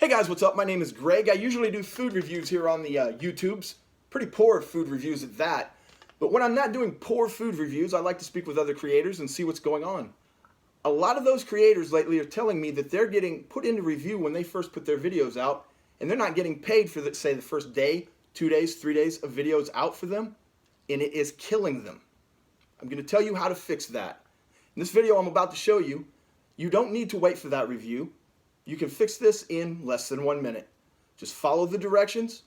Hey guys, what's up? My name is Greg. I usually do food reviews here on the YouTubes. Pretty poor food reviews at that. But when I'm not doing poor food reviews, I like to speak with other creators and see what's going on. A lot of those creators lately are telling me that they're getting put into review when they first put their videos out, and they're not getting paid for, say, the first day, 2 days, 3 days of videos out for them, and it is killing them. I'm going to tell you how to fix that. In this video I'm about to show you, you don't need to wait for that review. You can fix this in less than 1 minute. Just follow the directions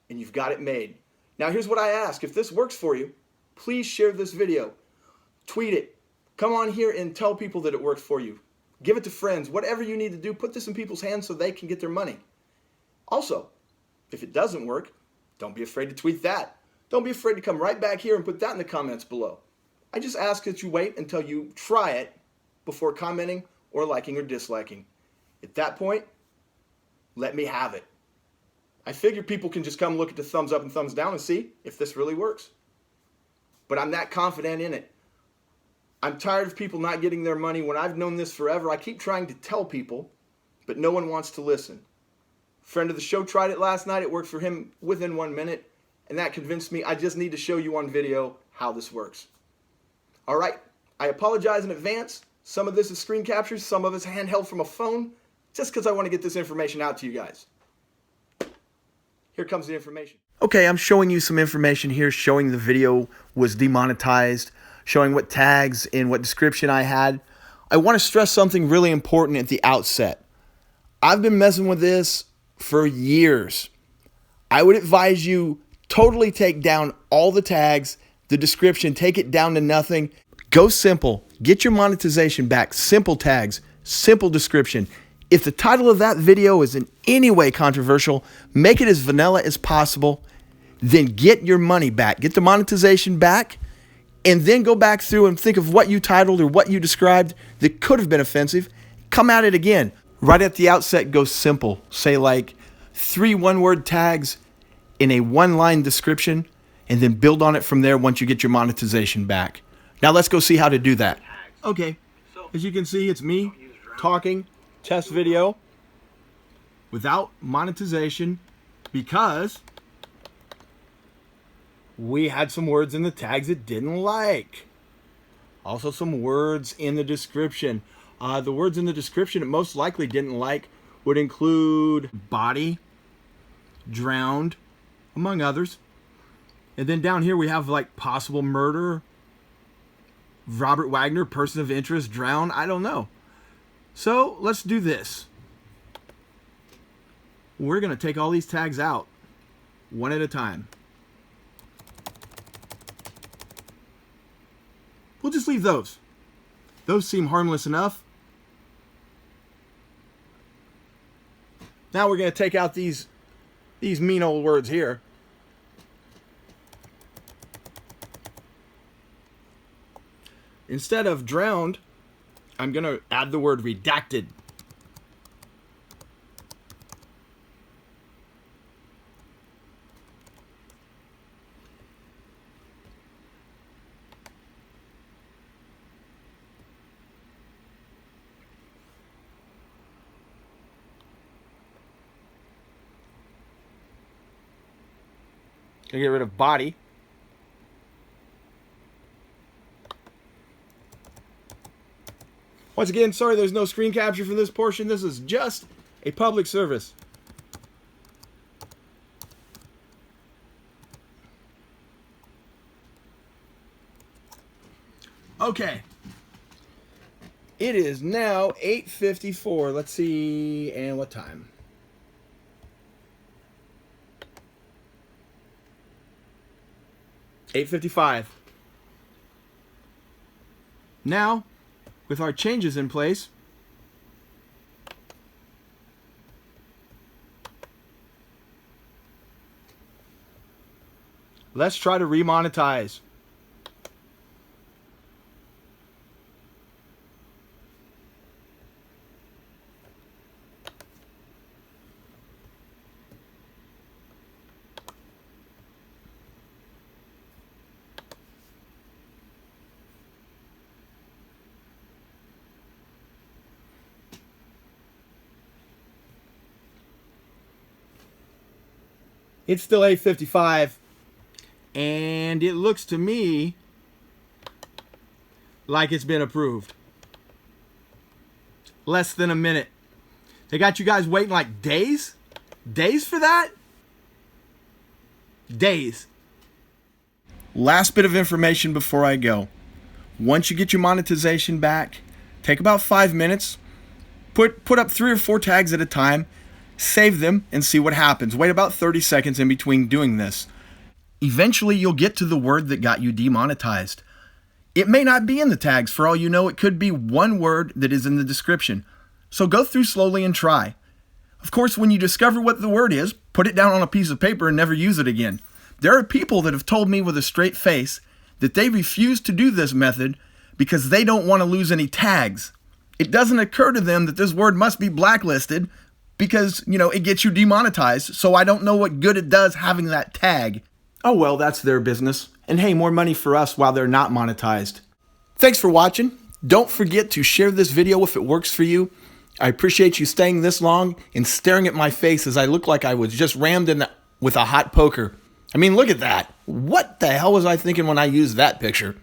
and you've got it made. Now here's what I ask. If this works for you, please share this video. Tweet it. Come on here and tell people that it works for you. Give it to friends. Whatever you need to do, put this in people's hands so they can get their money. Also, if it doesn't work, don't be afraid to tweet that. Don't be afraid to come right back here and put that in the comments below. I just ask that you wait until you try it before commenting or liking or disliking. At that point, let me have it. I figure people can just come look at the thumbs up and thumbs down and see if this really works. But I'm that confident in it. I'm tired of people not getting their money. When I've known this forever, I keep trying to tell people, but no one wants to listen. A friend of the show tried it last night. It worked for him within 1 minute, and that convinced me I just need to show you on video how this works. All right, I apologize in advance. Some of this is screen captures, some of it's handheld from a phone, just because I want to get this information out to you guys. Here comes the information. Okay, I'm showing you some information here showing the video was demonetized, showing what tags and what description I had. I want to stress something really important at the outset. I've been messing with this for years. I would advise you totally take down all the tags, the description, take it down to nothing. Go simple. Get your monetization back. Simple tags, simple description. If the title of that video is in any way controversial, make it as vanilla as possible. Then get your money back. Get the monetization back. And then go back through and think of what you titled or what you described that could have been offensive. Come at it again. Right at the outset, go simple. Say like 3 one-word tags in a 1-line description, and then build on it from there once you get your monetization back. Now let's go see how to do that. Okay, as you can see, it's me talking, test video, without monetization, because we had some words in the tags it didn't like. Also some words in the description. The words in the description it most likely didn't like would include body, drowned, among others. And then down here we have like possible murder, Robert Wagner, person of interest, drown, I don't know. So let's do this. We're going to take all these tags out one at a time. We'll just leave those. Those seem harmless enough. Now we're going to take out these mean old words here. Instead of drowned, I'm going to add the word redacted. Gonna get rid of body. Once again, sorry there's no screen capture for this portion. This is just a public service. Okay. It is now 8:54. Let's see, and what time? $8:55. Now, with our changes in place, let's try to remonetize. It's still 8:55, and it looks to me like it's been approved. Less than a minute. They got you guys waiting like days? Days for that? Days. Last bit of information before I go. Once you get your monetization back, take about 5 minutes, put up 3 or 4 tags at a time, save them, and see what happens. Wait about 30 seconds in between doing this. Eventually, you'll get to the word that got you demonetized. It may not be in the tags. For all you know, it could be one word that is in the description. So go through slowly and try. Of course, when you discover what the word is, put it down on a piece of paper and never use it again. There are people that have told me with a straight face that they refuse to do this method because they don't want to lose any tags. It doesn't occur to them that this word must be blacklisted because, it gets you demonetized, so I don't know what good it does having that tag. Oh well, that's their business. And hey, more money for us while they're not monetized. Thanks for watching. Don't forget to share this video if it works for you. I appreciate you staying this long and staring at my face as I look like I was just rammed in with a hot poker. I mean, look at that. What the hell was I thinking when I used that picture?